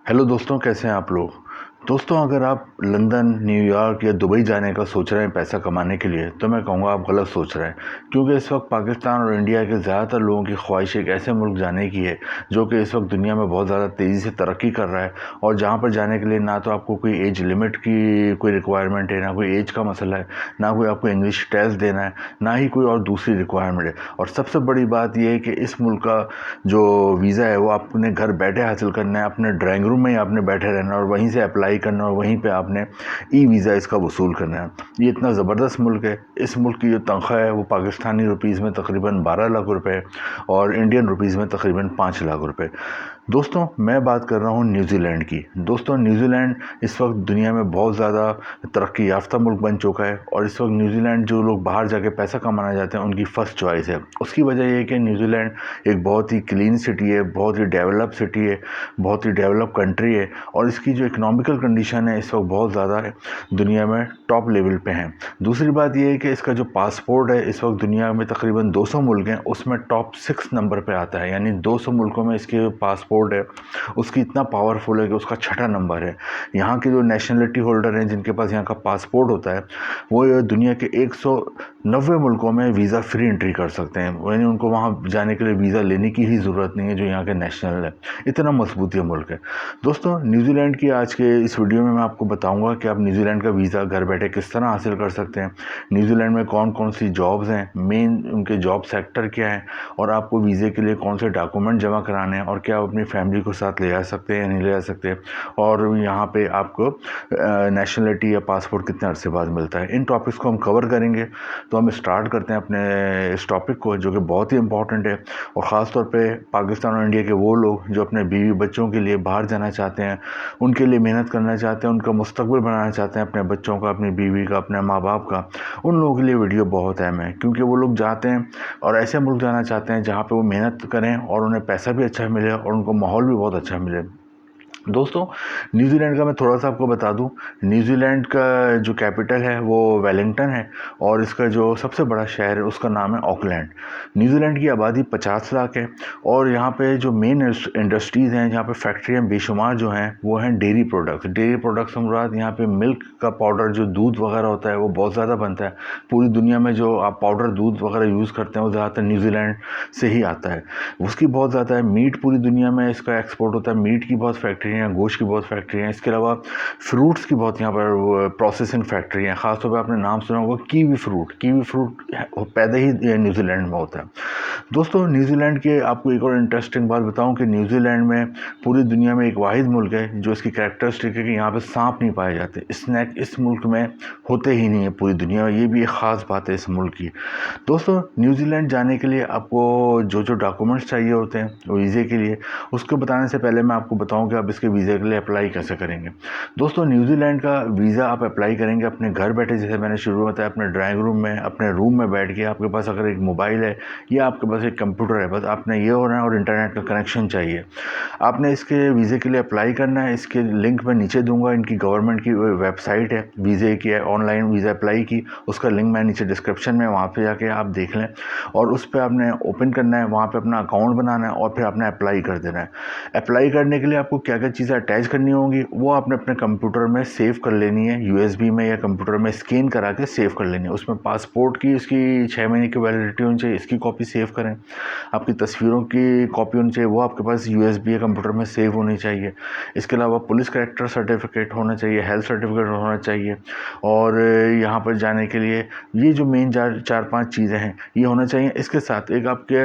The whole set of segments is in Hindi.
हेलो दोस्तों, कैसे हैं आप लोग। दोस्तों, अगर आप लंदन, न्यूयॉर्क या दुबई जाने का सोच रहे हैं पैसा कमाने के लिए, तो मैं कहूँगा आप गलत सोच रहे हैं। क्योंकि इस वक्त पाकिस्तान और इंडिया के ज़्यादातर लोगों की ख्वाहिश एक ऐसे मुल्क जाने की है जो कि इस वक्त दुनिया में बहुत ज़्यादा तेज़ी से तरक्की कर रहा है, और जहाँ पर जाने के लिए ना तो आपको कोई एज लिमिट की कोई रिक्वायरमेंट है, ना कोई एज का मसला है, ना कोई आपको इंग्लिश टेस्ट देना है, ना ही कोई और दूसरी रिक्वायरमेंट है। और सबसे बड़ी बात यह है कि इस मुल्क का जो वीज़ा है वो आपने घर बैठे हासिल करना है, अपने ड्राइंग रूम में ही आपने बैठे रहना है और वहीं से अप्लाई करना है और वहीं पे आपने ई वीज़ा इसका वसूल करना है। ये इतना ज़बरदस्त मुल्क है। इस मुल्क की जो तनख्वाह है वो पाकिस्तानी रुपीज़ में तकरीबन 12 लाख रुपए और इंडियन रुपीज़ में तकरीबन 5 लाख रुपए। दोस्तों, मैं बात कर रहा हूँ न्यूजीलैंड की। दोस्तों, न्यूजीलैंड इस वक्त दुनिया में बहुत ज़्यादा तरक्की याफ्ता मुल्क बन चुका है, और इस वक्त न्यूजीलैंड जो लोग बाहर जाके पैसा कमाना चाहते हैं उनकी फ़र्स्ट चॉइस है। उसकी वजह ये है कि न्यूजीलैंड एक बहुत ही क्लीन सिटी है, बहुत ही डेवलप सिटी है, बहुत ही डेवलप कंट्री है, और इसकी जो इकोनॉमिकल कंडीशन है इस वक्त बहुत ज़्यादा है, दुनिया में टॉप लेवल पे हैं। दूसरी बात यह है कि इसका जो पासपोर्ट है इस वक्त दुनिया में तकरीबन 200 मुल्क हैं, उसमें टॉप 6 नंबर पे आता है। यानी 200 मुल्कों में इसके पासपोर्ट है उसकी इतना पावरफुल है कि उसका छठा नंबर है। यहाँ के जो नेशनलिटी होल्डर हैं जिनके पास यहाँ का पासपोर्ट होता है वो दुनिया के 190 मुल्कों में वीज़ा फ्री एंट्री कर सकते हैं। यानी उनको वहाँ जाने के लिए वीज़ा लेने की ही ज़रूरत नहीं है जो यहाँ के नेशनल है। इतना मजबूत ये मुल्क है। दोस्तों, न्यूजीलैंड की आज के इस वीडियो में मैं आपको बताऊंगा कि आप न्यूजीलैंड का वीज़ा घर बैठे किस तरह हासिल कर सकते हैं, न्यूजीलैंड में कौन कौन सी जॉब्स हैं, मेन उनके जॉब सेक्टर क्या है, और आपको वीज़े के लिए कौन से डॉक्यूमेंट जमा कराने हैं, और क्या आप अपनी फैमिली को साथ ले जा सकते हैं या नहीं ले जा सकते, और यहाँ पे आपको नेशनलिटी या पासपोर्ट कितने अरसे बाद मिलता है। इन टॉपिक्स को हम कवर करेंगे। तो हम स्टार्ट करते हैं अपने इस टॉपिक को जो कि बहुत ही इंपॉर्टेंट है, और ख़ास तौर पे पाकिस्तान और इंडिया के वो लोग जो अपने बीवी बच्चों के लिए बाहर जाना चाहते हैं, उनके लिए मेहनत करना चाहते हैं, उनका मुस्तकबिल बनाना चाहते हैं, अपने बच्चों का, अपनी बीवी का, अपने माँ बाप का। उन लोगों के लिए वीडियो बहुत अहम है, क्योंकि वो लोग जाते हैं और ऐसे मुल्क जाना चाहते हैं जहाँ पे वो मेहनत करें और उन्हें पैसा भी अच्छा मिले और उनको माहौल भी बहुत अच्छा मिले। दोस्तों, न्यूजीलैंड का मैं थोड़ा सा आपको बता दूं। न्यूजीलैंड का जो कैपिटल है वो वेलिंगटन है, और इसका जो सबसे बड़ा शहर है उसका नाम है ऑकलैंड। न्यूजीलैंड की आबादी 50 लाख है, और यहाँ पे जो मेन इंडस्ट्रीज़ हैं, जहाँ पे फैक्ट्रियाँ बेशुमार जो हैं वो हैं डेयरी प्रोडक्ट्स। डेयरी प्रोडक्ट्स हम रात यहाँ पे मिल्क का पाउडर, जो दूध वगैरह होता है वो बहुत ज़्यादा बनता है। पूरी दुनिया में जो आप पाउडर दूध वगैरह यूज़ करते हैं वो ज़्यादातर न्यूजीलैंड से ही आता है। उसकी बहुत ज़्यादा है। मीट पूरी दुनिया में इसका एक्सपोर्ट होता है, मीट की बहुत फैक्ट्री हैं, गोश्त की बहुत फैक्ट्री हैं। इसके अलावा फ्रूट्स की बहुत यहाँ पर प्रोसेसिंग फैक्ट्री हैं। ख़ासतौर पर आपने नाम सुना होगा कीवी फ्रूट। कीवी फ्रूट पैदा ही न्यूजीलैंड में होता है। दोस्तों, न्यूजीलैंड के आपको एक और इंटरेस्टिंग बात बताऊं कि न्यूजीलैंड में पूरी दुनिया में एक वाहिद मुल्क है जो इसकी कैरेक्टरिस्टिक है कि यहाँ पे सांप नहीं पाए जाते। स्नैक इस मुल्क में होते ही नहीं है पूरी दुनिया में। ये भी एक ख़ास बात है इस मुल्क की। दोस्तों, न्यूजीलैंड जाने के लिए आपको जो जो डॉक्यूमेंट्स चाहिए होते हैं वीज़े के लिए, उसको बताने से पहले मैं आपको बताऊं कि आप इसके वीज़े के लिए अप्लाई कैसे करेंगे। दोस्तों, न्यूजीलैंड का वीज़ा आप अप्लाई करेंगे अपने घर बैठे, जैसे मैंने शुरू में बताया, अपने ड्राइंग रूम में, अपने रूम में बैठ के। आपके पास अगर एक मोबाइल है या आपके पास एक कंप्यूटर है, बस आपने ये होना है, और इंटरनेट का कनेक्शन चाहिए। आपने इसके वीज़े के लिए अप्लाई करना है। इसके लिंक मैं नीचे दूंगा। इनकी गवर्नमेंट की वेबसाइट है वीज़े की, है ऑनलाइन वीज़ा अप्लाई की, उसका लिंक मैं नीचे डिस्क्रिप्शन में, वहाँ पे जाके आप देख लें। और उस पर आपने ओपन करना है, वहाँ पे अपना अकाउंट बनाना है, और फिर आपने अप्लाई कर देना है। अप्लाई करने के लिए आपको क्या क्या चीज़ें अटैच करनी होंगी वो आपने अपने कंप्यूटर में सेव कर लेनी है, यूएसबी में या कंप्यूटर में स्कैन करा के सेव कर लेनी है। उसमें पासपोर्ट की उसकी 6 महीने की वैलिडिटी होनी चाहिए, इसकी कॉपी सेव करें। आपकी तस्वीरों की कॉपी होनी चाहिए, वो आपके पास यूएसबी या कंप्यूटर में सेव होनी चाहिए। इसके अलावा पुलिस कैरेक्टर सर्टिफिकेट होना चाहिए, हेल्थ सर्टिफिकेट होना चाहिए, और यहाँ पर जाने के लिए ये जो मेन चार पांच चीज़ें हैं ये होना चाहिए। इसके साथ एक आपके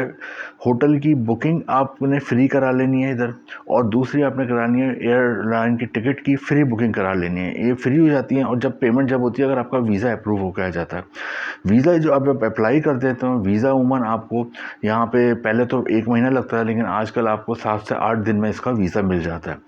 होटल की बुकिंग आपने फ्री करा लेनी है इधर, और दूसरी आपने करानी है एयरलाइन की टिकट की फ्री बुकिंग करा लेनी है। ये फ्री हो जाती है, और जब पेमेंट जब होती है, अगर आपका वीज़ा अप्रूव होकर आ जाता है। वीज़ा जो आप अप्लाई कर देते हो, वीज़ा उमूमन आपको यहाँ पे पहले तो 1 महीना लगता है, लेकिन आजकल आपको 7 से 8 दिन में इसका वीज़ा मिल जाता है।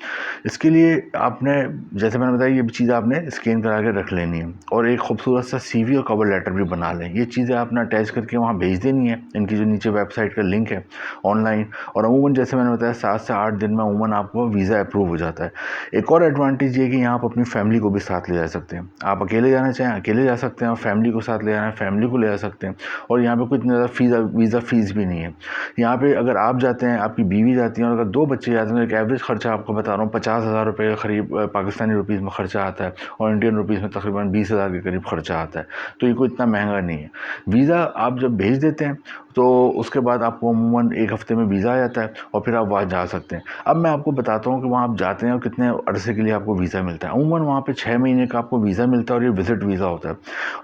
इसके लिए आपने, जैसे मैंने बताया, ये चीज़ आपने स्कैन करा के रख लेनी है, और एक खूबसूरत सा सीवी और कवर लेटर भी बना लें। ये चीज़ें आपने अटैच करके वहाँ भेज देनी है। इनकी जो नीचे वेबसाइट का लिंक है ऑनलाइन, और अमूमन जैसे मैंने बताया 7 से 8 दिन में अमूमन आपको वीज़ा अप्रूव हो जाता है। एक और एडवांटेज ये है कि यहाँ आप अपनी फैमिली को भी साथ ले जा सकते हैं। आप अकेले जाना चाहें अकेले जा सकते हैं, और फैमिली को साथ ले जाना है फैमिली को ले जा सकते हैं। और यहाँ पे कोई इतनी ज़्यादा वीज़ा फ़ीस भी नहीं है। यहाँ पे अगर आप जाते हैं, आपकी बीवी जाती है और अगर 2 बच्चे जाते हैं, तो एक एवरेज खर्चा आपको बता रहा हूँ 50,000 रुपये के करीब पाकिस्तानी रुपीज़ में खर्चा आता है, और इंडियन रुपीज़ में तकरीबन 20,000 के करीब खर्चा आता है। तो ये कोई इतना महंगा नहीं है। वीज़ा आप जब भेज देते हैं तो उसके बाद आपको अमूमन 1 हफ़्ते में वीज़ा आ जाता है, और फिर आप वहाँ जा सकते हैं। अब मैं आपको बताता हूँ कि वहाँ आप जाते हैं और कितने अरसे के लिए आपको वीज़ा मिलता है। अमूमन वहाँ पे 6 महीने का आपको वीज़ा मिलता है, और ये विज़िट वीज़ा होता है।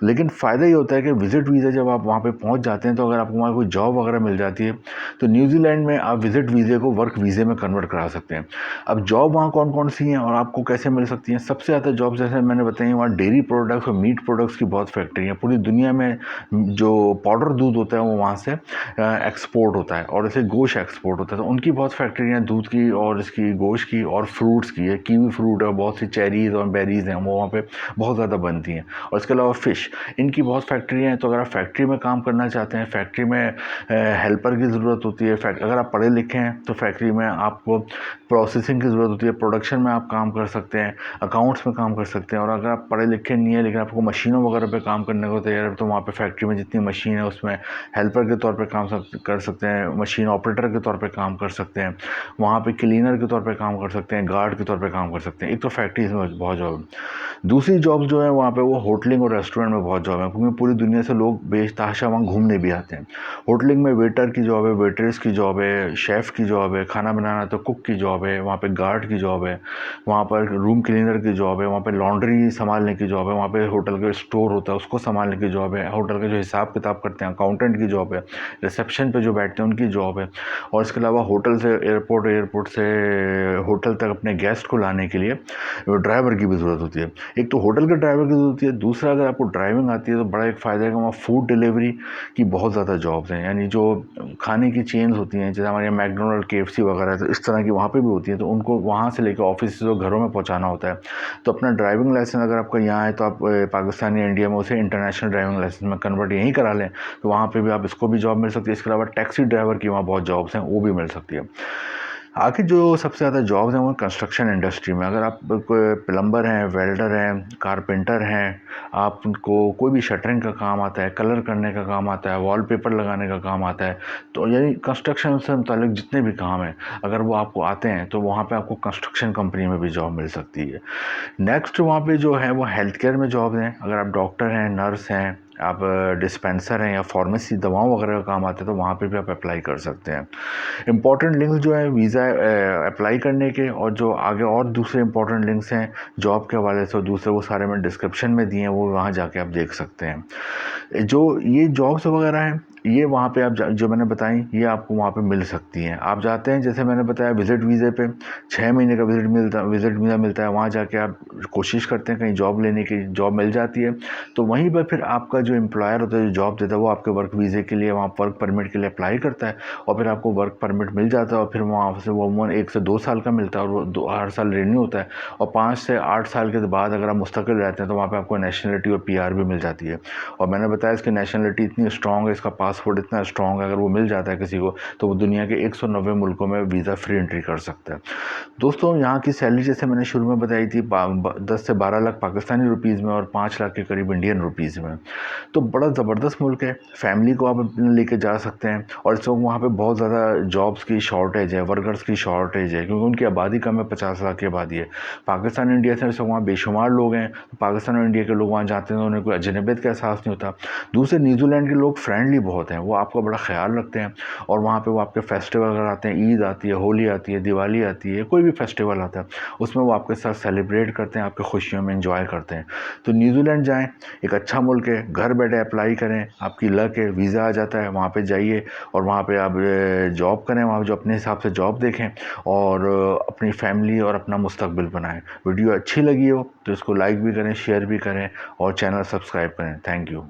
लेकिन फ़ायदा ये होता है कि विज़िट वीज़ा जब आप वहाँ पे पहुँच जाते हैं, तो अगर आपको वहाँ कोई जॉब वगैरह मिल जाती है, तो न्यूज़ीलैंड में आप विज़िट वीज़े को वर्क वीज़े में कन्वर्ट करा सकते हैं। अब जॉब वहाँ कौन-कौन सी हैं और आपको कैसे मिल सकती हैं? सबसे ज़्यादा जॉब जैसे मैंने बताई, वहाँ डेयरी प्रोडक्ट्स और मीट प्रोडक्ट्स की बहुत फैक्ट्री है। पूरी दुनिया में जो पाउडर दूध होता है वो वहाँ से एक्सपोर्ट होता है, और जैसे गोश्त एक्सपोर्ट होता है, तो उनकी बहुत फैक्ट्रियाँ दूध की और इसकी गोश्त की और फ्रूट्स की है। कीवी फ्रूट है, बहुत सी चेरीज़ और बेरीज़ हैं, वो वहाँ पे बहुत ज़्यादा बनती हैं। और इसके अलावा फ़िश, इनकी बहुत फैक्ट्रियाँ हैं। तो अगर आप फैक्ट्री में काम करना चाहते हैं, फैक्ट्री में हेल्पर की ज़रूरत होती है। अगर आप पढ़े लिखे हैं तो फैक्ट्री में आपको प्रोसेसिंग की ज़रूरत होती है, प्रोडक्शन में आप काम कर सकते हैं, अकाउंट्स में काम कर सकते हैं। और अगर आप पढ़े लिखे नहीं है लेकिन आपको मशीनों वगैरह पे काम करने को तैयार है, तो वहाँ पे फैक्ट्री में जितनी मशीन है उसमें हेल्पर के तौर पे काम कर सकते हैं, मशीन ऑपरेटर के तौर पे काम कर सकते हैं, वहाँ पे क्लीनर के तौर पे काम कर सकते हैं, गार्ड के तौर पे काम कर सकते हैं। एक तो फैक्ट्रीज में बहुत जॉब है। दूसरी जॉब जो है वहाँ पे वो होटलिंग और रेस्टोरेंट में बहुत जॉब है, क्योंकि पूरी दुनिया से लोग बेतहाशा वहाँ घूमने भी आते हैं। होटलिंग में वेटर की जॉब है, वेट्रेस की जॉब है, शेफ़ की जॉब है, खाना बनाना तो कुक की जॉब है, वहाँ पे गार्ड की जॉब है, वहाँ पर रूम क्लीनर की जॉब है, वहाँ पे लॉन्ड्री संभालने की जॉब है, वहाँ पे होटल का स्टोर होता है उसको संभालने की जॉब है, होटल का जो हिसाब किताब करते हैं अकाउंटेंट की जॉब है, रिसेप्शन पे जो बैठते हैं उनकी जॉब है। और इसके अलावा होटल से एयरपोर्ट, एयरपोर्ट से होटल तक अपने गेस्ट को लाने के लिए ड्राइवर की भी ज़रूरत होती है। एक तो होटल के ड्राइवर की ज़रूरत होती है, दूसरा अगर आपको ड्राइविंग आती है तो बड़ा एक फ़ायदा है कि वहाँ फूड डिलीवरी की बहुत ज़्यादा जॉब्स हैं। यानी जो खाने की चेन्स होती हैं, जैसे हमारे यहाँ मैकडोनल्ड, केएफसी वगैरह, तो इस तरह की वहाँ पे भी होती हैं, तो उनको वहाँ से लेकर ऑफिस से घरों में पहुँचाना होता है। तो अपना ड्राइविंग लाइसेंस अगर आपका यहाँ है तो आप पाकिस्तान या इंडिया में उसे इंटरनेशनल ड्राइविंग लाइसेंस में कन्वर्ट यहीं करा लें, तो वहाँ पे भी आप इसको भी जॉब मिल सकती है। इसके अलावा टैक्सी ड्राइवर की वहाँ बहुत जॉब्स हैं, वो भी मिल सकती है। आखिर जो सबसे ज़्यादा जॉब्स हैं वो कंस्ट्रक्शन इंडस्ट्री में। अगर आप कोई प्लम्बर हैं, वेल्डर हैं, कारपेंटर हैं, आपको कोई भी शटरिंग का काम आता है, कलर करने का काम आता है, वॉलपेपर लगाने का काम आता है, तो यानी कंस्ट्रक्शन से मुताल्लिक जितने भी काम हैं अगर वो आपको आते हैं तो वहाँ पे आपको कंस्ट्रक्शन कंपनी में भी जॉब मिल सकती है। नेक्स्ट वहाँ पे जो है वो हेल्थ केयर में जॉब हैं। अगर आप डॉक्टर हैं, नर्स हैं, आप डिस्पेंसर हैं या फार्मेसी दवाओं वगैरह का काम आता है, तो वहाँ पे भी आप अप्लाई कर सकते हैं। इम्पॉर्टेंट लिंक्स जो है वीज़ा अप्लाई करने के, और जो आगे और दूसरे इम्पॉर्टेंट लिंक्स हैं जॉब के हवाले से, और दूसरे वो सारे मैं डिस्क्रिप्शन में दिए हैं, वो वहाँ जाके आप देख सकते हैं। जो ये जॉब्स वगैरह हैं ये वहाँ पे आप जो मैंने बताई ये आपको वहाँ पे मिल सकती हैं। आप जाते हैं, जैसे मैंने बताया, विज़िट वीज़े पे 6 महीने का विज़िट वीज़ा मिलता है। वहाँ जाके आप कोशिश करते हैं कहीं जॉब लेने की, जॉब मिल जाती है, तो वहीं पर फिर आपका जो एम्प्लॉयर होता है, जो जॉब देता है, वो आपके वर्क वीज़े के लिए, वहाँ वर्क परमिट के लिए अप्लाई करता है, और फिर आपको वर्क परमिट मिल जाता है। और फिर वहाँ से वो अमूमन 1 से 2 साल का मिलता है, और वो हर साल रिन्यू होता है। और 5 से 8 साल के बाद अगर आप मुस्तकिल रहते हैं तो वहाँ पे आपको नेशनलिटी और पीआर भी मिल जाती है। और मैंने बताया इसकी नेशनलिटी इतनी स्ट्रॉन्ग है, इसका पासपोर्ट इतना स्ट्रॉन्ग है, अगर वो मिल जाता है किसी को तो वो दुनिया के 190 मुल्कों में वीज़ा फ्री एंट्री कर सकता है। दोस्तों, यहाँ की सैलरी जैसे मैंने शुरू में बताई थी 10 से 12 लाख पाकिस्तानी रुपीज़ में, और 5 लाख के करीब इंडियन रुपीज़ में। तो बड़ा ज़बरदस्त मुल्क है, फैमिली को आप अपने लेके जा सकते हैं। और इस वक्त वहाँ पे बहुत ज़्यादा जॉब्स की शॉर्टेज है, वर्कर्स की शॉर्टेज है, क्योंकि उनकी आबादी कम है, 50 लाख की आबादी है। पाकिस्तान इंडिया से इस वक्त वहाँ बेशुमार लोग हैं। पाकिस्तान और इंडिया के लोग वहाँ जाते हैं तो उन्हें कोई अजनबियत का एहसास नहीं होता। दूसरे न्यूजीलैंड के लोग फ्रेंडली बहुत हैं, वो आपका बड़ा ख्याल रखते हैं, और वहाँ पे वो आपके फेस्टिवल अगर आते हैं, ईद आती है, होली आती है, दिवाली आती है, कोई भी फेस्टिवल आता है, उसमें वो आपके साथ सेलिब्रेट करते हैं, आपके खुशियों में एंजॉय करते हैं। तो न्यूजीलैंड जाएँ, एक अच्छा मुल्क है, घर बैठे अप्लाई करें, आपकी लक है, वीज़ा आ जाता है, वहाँ पे जाइए और वहाँ पे आप जॉब करें, वहाँ जो अपने हिसाब से जॉब देखें, और अपनी फैमिली और अपना मुस्तकबिल बनाएं। वीडियो अच्छी लगी हो तो इसको लाइक भी करें, शेयर भी करें, और चैनल सब्सक्राइब करें। Thank you.